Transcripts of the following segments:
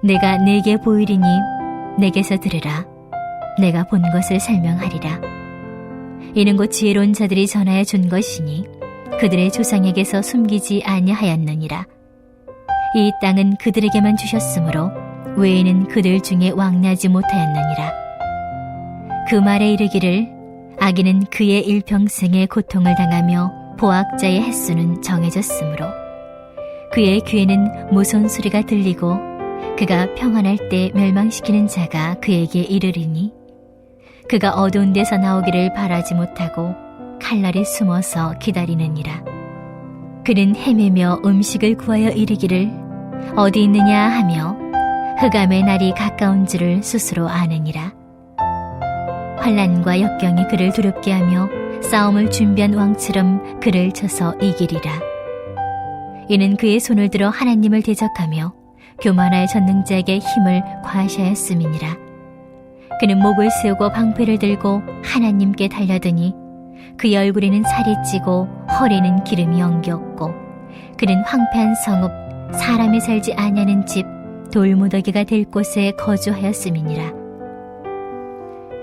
내가 네게 보이리니 내게서 들으라. 내가 본 것을 설명하리라. 이는 곧 지혜로운 자들이 전하여 준 것이니 그들의 조상에게서 숨기지 아니하였느니라. 이 땅은 그들에게만 주셨으므로 외에는 그들 중에 왕래하지 못하였느니라. 그 말에 이르기를 악인은 그의 일평생의 고통을 당하며 보학자의 횟수는 정해졌으므로 그의 귀에는 무서운 소리가 들리고 그가 평안할 때 멸망시키는 자가 그에게 이르리니 그가 어두운 데서 나오기를 바라지 못하고 칼날에 숨어서 기다리느니라. 그는 헤매며 음식을 구하여 이르기를 어디 있느냐 하며 흑암의 날이 가까운 줄을 스스로 아느니라. 환난과 역경이 그를 두렵게 하며 싸움을 준비한 왕처럼 그를 쳐서 이기리라. 이는 그의 손을 들어 하나님을 대적하며 교만하여 전능자에게 힘을 과시하였음이니라. 그는 목을 세우고 방패를 들고 하나님께 달려드니 그의 얼굴에는 살이 찌고 허리에는 기름이 엉겼고 그는 황폐한 성읍 사람이 살지 아니하는 집 돌무더기가 될 곳에 거주하였음이니라.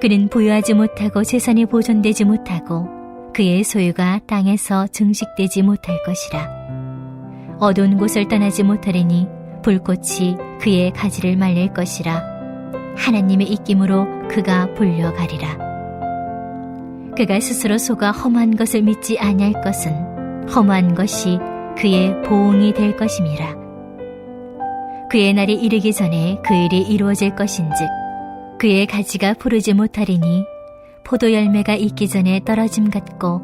그는 부유하지 못하고 재산이 보존되지 못하고 그의 소유가 땅에서 증식되지 못할 것이라. 어두운 곳을 떠나지 못하리니 불꽃이 그의 가지를 말릴 것이라. 하나님의 입김으로 그가 불려가리라. 그가 스스로 속아 험한 것을 믿지 아니할 것은 험한 것이 그의 보응이 될 것임이라. 그의 날이 이르기 전에 그 일이 이루어질 것인즉 그의 가지가 푸르지 못하리니 포도 열매가 익기 전에 떨어짐 같고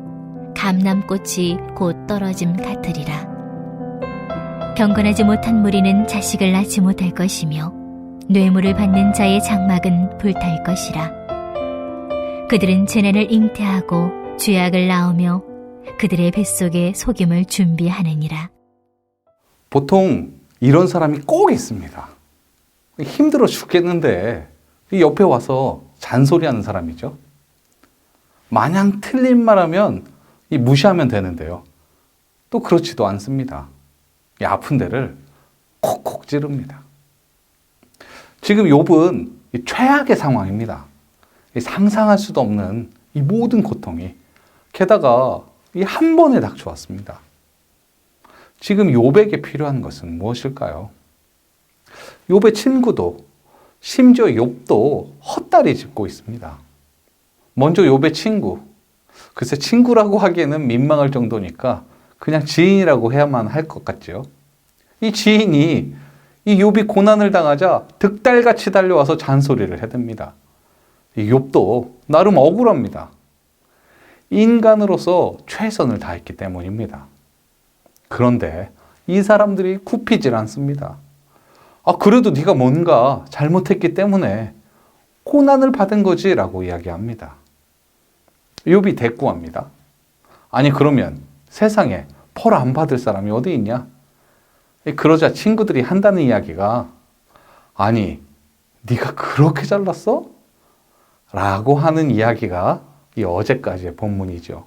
감람꽃이 곧 떨어짐 같으리라. 경건하지 못한 무리는 자식을 낳지 못할 것이며 뇌물을 받는 자의 장막은 불탈 것이라. 그들은 재난을 잉태하고 죄악을 낳으며 그들의 뱃속에 속임을 준비하느니라. 보통 이런 사람이 꼭 있습니다. 힘들어 죽겠는데 옆에 와서 잔소리하는 사람이죠. 마냥 틀린 말하면 무시하면 되는데요. 또 그렇지도 않습니다. 이 아픈 데를 콕콕 찌릅니다. 지금 욥은 최악의 상황입니다. 상상할 수도 없는 이 모든 고통이 게다가 이 한 번에 닥쳐왔습니다. 지금 욥에게 필요한 것은 무엇일까요? 욥의 친구도 심지어 욥도 헛다리 짚고 있습니다. 먼저 욥의 친구, 글쎄 친구라고 하기에는 민망할 정도니까 그냥 지인이라고 해야만 할 것 같죠. 이 지인이 이 욥이 고난을 당하자 득달같이 달려와서 잔소리를 해댑니다. 이 욥도 나름 억울합니다. 인간으로서 최선을 다했기 때문입니다. 그런데 이 사람들이 굽히질 않습니다. 그래도 네가 뭔가 잘못했기 때문에 고난을 받은 거지 라고 이야기합니다. 욥이 대꾸합니다. 아니 그러면 세상에 벌 안 받을 사람이 어디 있냐? 그러자 친구들이 한다는 이야기가 아니 네가 그렇게 잘났어? 라고 하는 이야기가 이 어제까지의 본문이죠.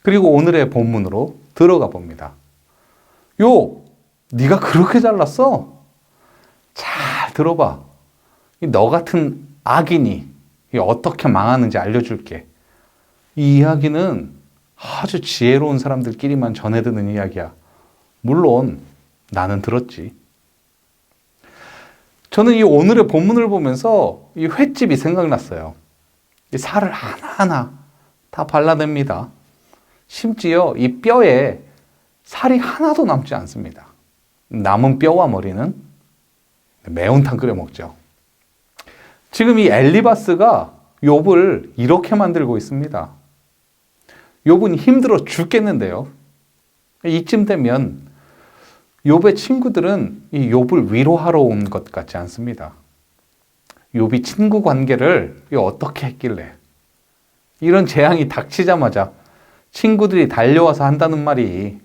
그리고 오늘의 본문으로 들어가 봅니다. 욥, 네가 그렇게 잘났어? 잘 들어봐. 너 같은 악인이 어떻게 망하는지 알려줄게. 이 이야기는 아주 지혜로운 사람들끼리만 전해 듣는 이야기야. 물론 나는 들었지. 저는 이 오늘의 본문을 보면서 이 횟집이 생각났어요. 이 살을 하나하나 다 발라냅니다. 심지어 이 뼈에 살이 하나도 남지 않습니다. 남은 뼈와 머리는 매운탕 끓여 먹죠. 지금 이 엘리바스가 욥을 이렇게 만들고 있습니다. 욥은 힘들어 죽겠는데요. 이쯤 되면 욥의 친구들은 이 욥을 위로하러 온 것 같지 않습니다. 욥이 친구 관계를 어떻게 했길래 이런 재앙이 닥치자마자 친구들이 달려와서 한다는 말이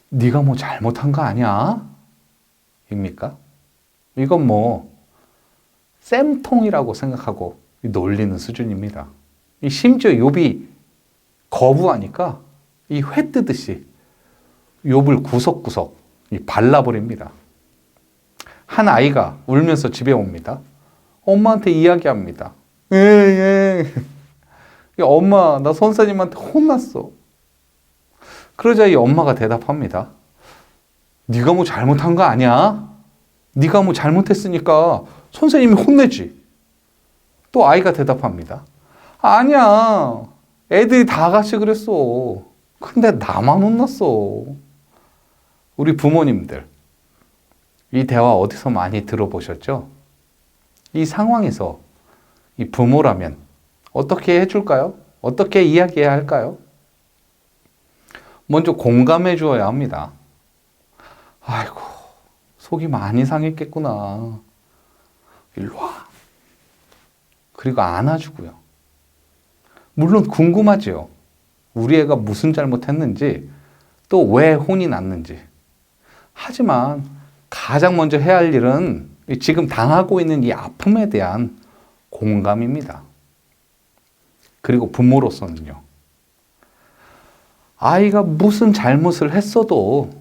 네가 뭐 잘못한 거 아니야? 입니까? 이건 뭐 쌤통이라고 생각하고 놀리는 수준입니다. 심지어 욥이 거부하니까 이 회 뜨듯이 욥을 구석구석 발라버립니다. 한 아이가 울면서 집에 옵니다. 엄마한테 이야기합니다. 예. 야, 엄마, 나 선생님한테 혼났어. 그러자 이 엄마가 대답합니다. 네가 뭐 잘못한 거 아니야? 네가 뭐 잘못했으니까 선생님이 혼내지. 또 아이가 대답합니다. 아니야. 애들이 다 같이 그랬어. 근데 나만 혼났어. 우리 부모님들, 이 대화 어디서 많이 들어보셨죠? 이 상황에서 이 부모라면 어떻게 해줄까요? 어떻게 이야기해야 할까요? 먼저 공감해 주어야 합니다. 아이고, 속이 많이 상했겠구나. 일로 와. 그리고 안아주고요. 물론 궁금하죠. 우리 애가 무슨 잘못했는지, 또 왜 혼이 났는지. 하지만 가장 먼저 해야 할 일은 지금 당하고 있는 이 아픔에 대한 공감입니다. 그리고 부모로서는요. 아이가 무슨 잘못을 했어도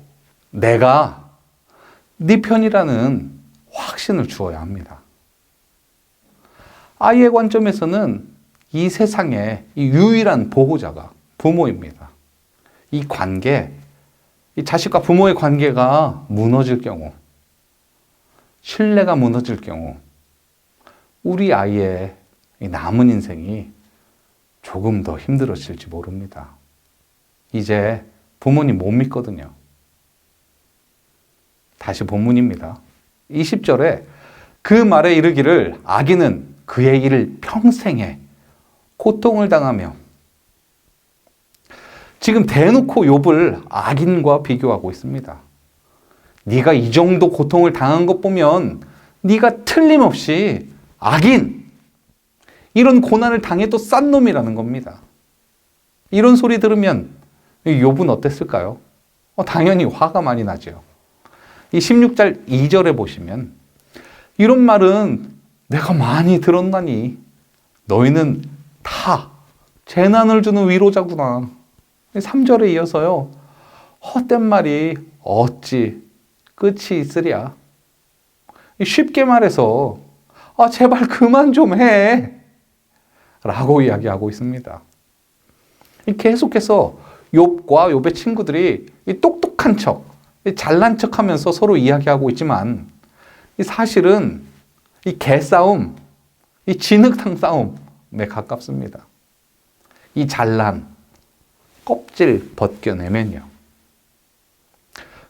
내가 네 편이라는 확신을 주어야 합니다. 아이의 관점에서는 이 세상에 이 유일한 보호자가 부모입니다. 이 관계, 이 자식과 부모의 관계가 무너질 경우, 신뢰가 무너질 경우, 우리 아이의 남은 인생이 조금 더 힘들어질지 모릅니다. 이제 부모님 못 믿거든요. 다시 본문입니다. 20절에 그 말에 이르기를 악인은 그의 일을 평생에 고통을 당하며, 지금 대놓고 욥을 악인과 비교하고 있습니다. 네가 이 정도 고통을 당한 것 보면 네가 틀림없이 악인, 이런 고난을 당해도 싼 놈이라는 겁니다. 이런 소리 들으면 욥은 어땠을까요? 당연히 화가 많이 나죠. 이 16절 2절에 보시면 이런 말은 내가 많이 들었나니 너희는 다 재난을 주는 위로자구나. 3절에 이어서요. 헛된 말이 어찌 끝이 있으랴. 쉽게 말해서 제발 그만 좀 해. 라고 이야기하고 있습니다. 계속해서 욥과 욥의 친구들이 이 똑똑한 척, 이 잘난 척하면서 서로 이야기하고 있지만 사실은 이 개싸움, 이 진흙탕 싸움에 가깝습니다. 이 잘난 껍질 벗겨내면요.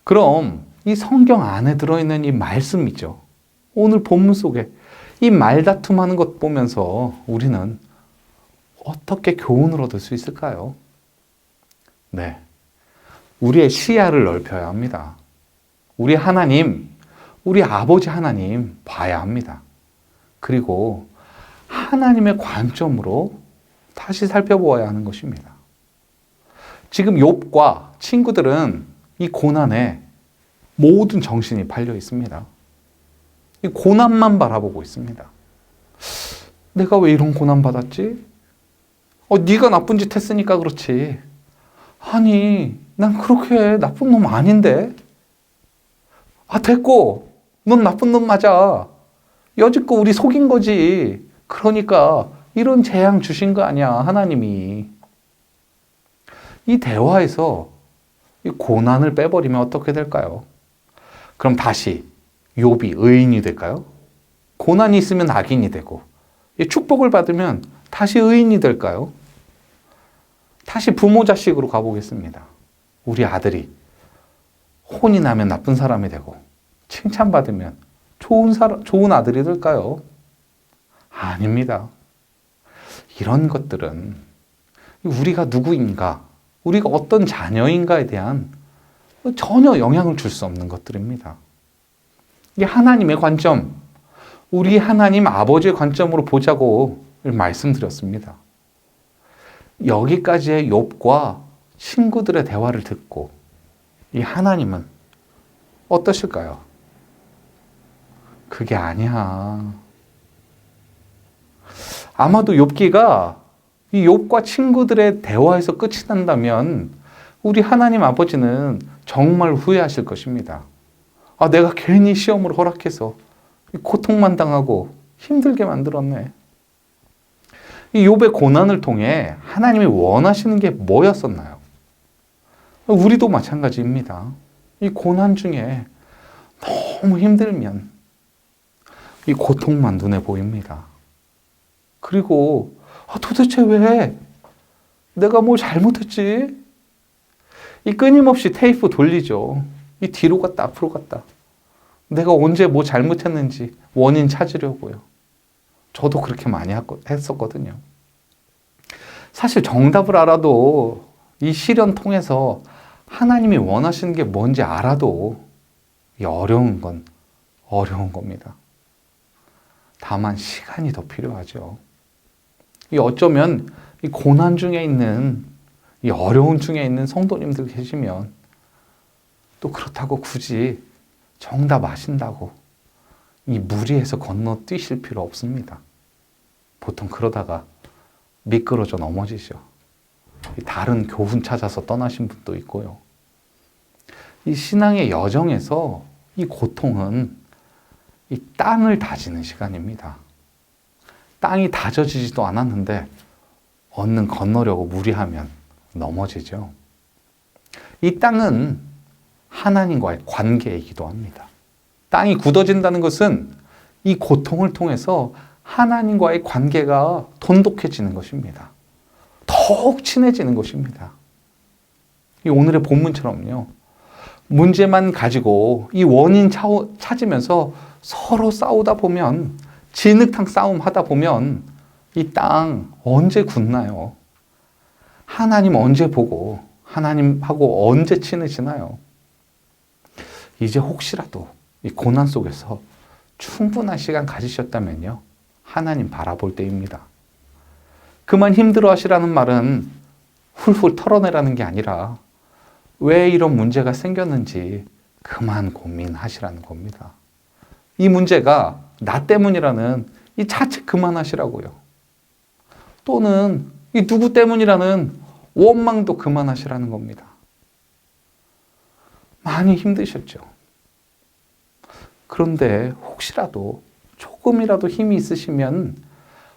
그럼 이 성경 안에 들어있는 이 말씀이죠. 오늘 본문 속에 이 말다툼하는 것 보면서 우리는 어떻게 교훈을 얻을 수 있을까요? 네. 우리의 시야를 넓혀야 합니다. 우리 하나님, 우리 아버지 하나님 봐야 합니다. 그리고 하나님의 관점으로 다시 살펴보아야 하는 것입니다. 지금 욥과 친구들은 이 고난에 모든 정신이 팔려 있습니다. 이 고난만 바라보고 있습니다. 내가 왜 이런 고난 받았지? 네가 나쁜 짓 했으니까 그렇지. 아니, 난 그렇게 나쁜 놈 아닌데? 됐고. 넌 나쁜 놈 맞아. 여지껏 우리 속인 거지. 그러니까 이런 재앙 주신 거 아니야, 하나님이. 이 대화에서 이 고난을 빼버리면 어떻게 될까요? 그럼 다시 욥이 의인이 될까요? 고난이 있으면 악인이 되고, 이 축복을 받으면 다시 의인이 될까요? 다시 부모 자식으로 가보겠습니다. 우리 아들이 혼이 나면 나쁜 사람이 되고 칭찬받으면 좋은 아들이 될까요? 아닙니다. 이런 것들은 우리가 누구인가, 우리가 어떤 자녀인가에 대한 전혀 영향을 줄 수 없는 것들입니다. 이게 하나님의 관점, 우리 하나님 아버지의 관점으로 보자고 말씀드렸습니다. 여기까지의 욥과 친구들의 대화를 듣고 이 하나님은 어떠실까요? 그게 아니야. 아마도 욥기가 이 욥과 친구들의 대화에서 끝이 난다면 우리 하나님 아버지는 정말 후회하실 것입니다. 내가 괜히 시험을 허락해서 고통만 당하고 힘들게 만들었네. 이 욥의 고난을 통해 하나님이 원하시는 게 뭐였었나요? 우리도 마찬가지입니다. 이 고난 중에 너무 힘들면 이 고통만 눈에 보입니다. 그리고 도대체 왜 내가 뭘 잘못했지? 이 끊임없이 테이프 돌리죠. 이 뒤로 갔다 앞으로 갔다. 내가 언제 뭐 잘못했는지 원인 찾으려고요. 저도 그렇게 많이 했었거든요. 사실 정답을 알아도 이 시련 통해서 하나님이 원하시는 게 뭔지 알아도 어려운 건 어려운 겁니다. 다만 시간이 더 필요하죠. 어쩌면 이 고난 중에 있는, 이 어려운 중에 있는 성도님들 계시면 또 그렇다고 굳이 정답 아신다고 이 무리해서 건너뛰실 필요 없습니다. 보통 그러다가 미끄러져 넘어지죠. 다른 교훈 찾아서 떠나신 분도 있고요. 이 신앙의 여정에서 이 고통은 이 땅을 다지는 시간입니다. 땅이 다져지지도 않았는데 얼른 건너려고 무리하면 넘어지죠. 이 땅은 하나님과의 관계이기도 합니다. 땅이 굳어진다는 것은 이 고통을 통해서 하나님과의 관계가 돈독해지는 것입니다. 더욱 친해지는 것입니다. 이 오늘의 본문처럼요. 문제만 가지고 이 원인 찾으면서 서로 싸우다 보면, 진흙탕 싸움 하다 보면 이 땅 언제 굳나요? 하나님 언제 보고 하나님하고 언제 친해지나요? 이제 혹시라도 이 고난 속에서 충분한 시간 가지셨다면요. 하나님 바라볼 때입니다. 그만 힘들어 하시라는 말은 훌훌 털어내라는 게 아니라 왜 이런 문제가 생겼는지 그만 고민하시라는 겁니다. 이 문제가 나 때문이라는 이 자책 그만하시라고요. 또는 이 누구 때문이라는 원망도 그만하시라는 겁니다. 많이 힘드셨죠. 그런데 혹시라도 조금이라도 힘이 있으시면,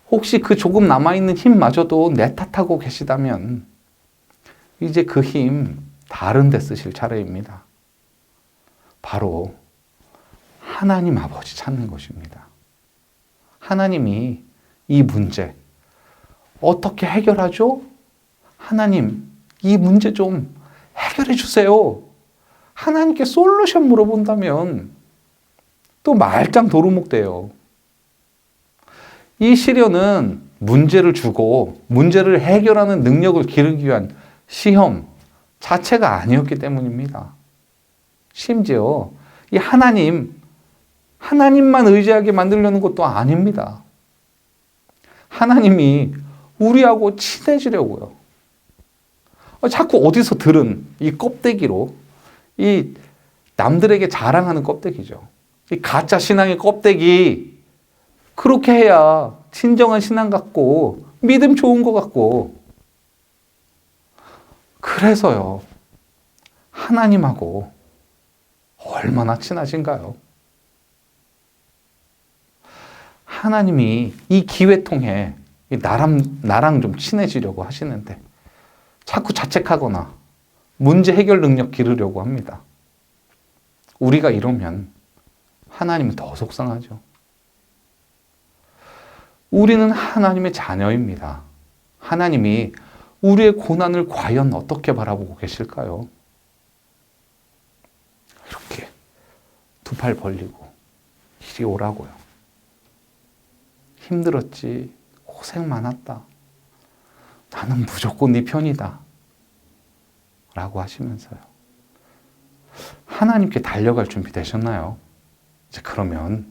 혹시 그 조금 남아있는 힘마저도 내 탓하고 계시다면 이제 그 힘 다른 데 쓰실 차례입니다. 바로 하나님 아버지 찾는 것입니다. 하나님이 이 문제 어떻게 해결하죠? 하나님, 이 문제 좀 해결해 주세요. 하나님께 솔루션 물어본다면 또 말짱 도루묵 돼요. 이 시련은 문제를 주고 문제를 해결하는 능력을 기르기 위한 시험 자체가 아니었기 때문입니다. 심지어 이 하나님만 의지하게 만들려는 것도 아닙니다. 하나님이 우리하고 친해지려고요. 자꾸 어디서 들은 이 껍데기로, 이 남들에게 자랑하는 껍데기죠. 이 가짜 신앙의 껍데기, 그렇게 해야 진정한 신앙 같고 믿음 좋은 것 같고. 그래서요, 하나님하고 얼마나 친하신가요? 하나님이 이 기회 통해 나랑 좀 친해지려고 하시는데 자꾸 자책하거나 문제 해결 능력 기르려고 합니다. 우리가 이러면 하나님은 더 속상하죠. 우리는 하나님의 자녀입니다. 하나님이 우리의 고난을 과연 어떻게 바라보고 계실까요? 이렇게 두 팔 벌리고 이리 오라고요. 힘들었지, 고생 많았다, 나는 무조건 네 편이다 라고 하시면서요. 하나님께 달려갈 준비 되셨나요? 그러면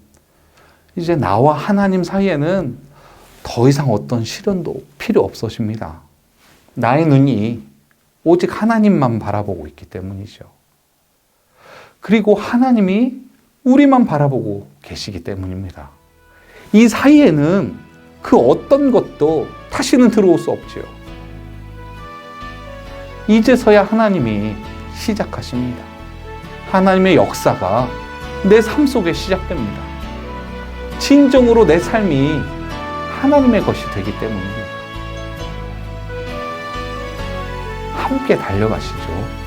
이제 나와 하나님 사이에는 더 이상 어떤 시련도 필요 없으십니다. 나의 눈이 오직 하나님만 바라보고 있기 때문이죠. 그리고 하나님이 우리만 바라보고 계시기 때문입니다. 이 사이에는 그 어떤 것도 다시는 들어올 수 없지요. 이제서야 하나님이 시작하십니다. 하나님의 역사가 내 삶 속에 시작됩니다. 진정으로 내 삶이 하나님의 것이 되기 때문입니다. 함께 달려가시죠.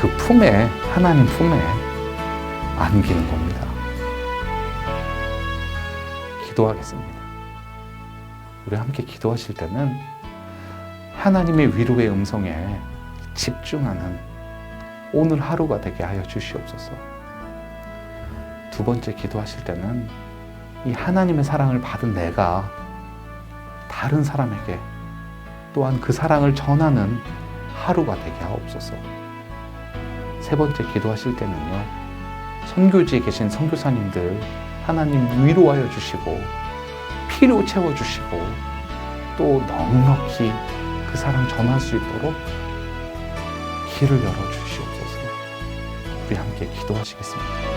그 품에, 하나님 품에 안기는 겁니다. 기도하겠습니다. 우리 함께 기도하실 때는 하나님의 위로의 음성에 집중하는 오늘 하루가 되게 하여 주시옵소서. 두 번째 기도하실 때는 이 하나님의 사랑을 받은 내가 다른 사람에게 또한 그 사랑을 전하는 하루가 되게 하옵소서. 세 번째 기도하실 때는요, 선교지에 계신 선교사님들 하나님 위로하여 주시고 필요 채워주시고 또 넉넉히 그 사랑 전할 수 있도록 길을 열어주시옵소서. 우리 함께 기도하시겠습니다.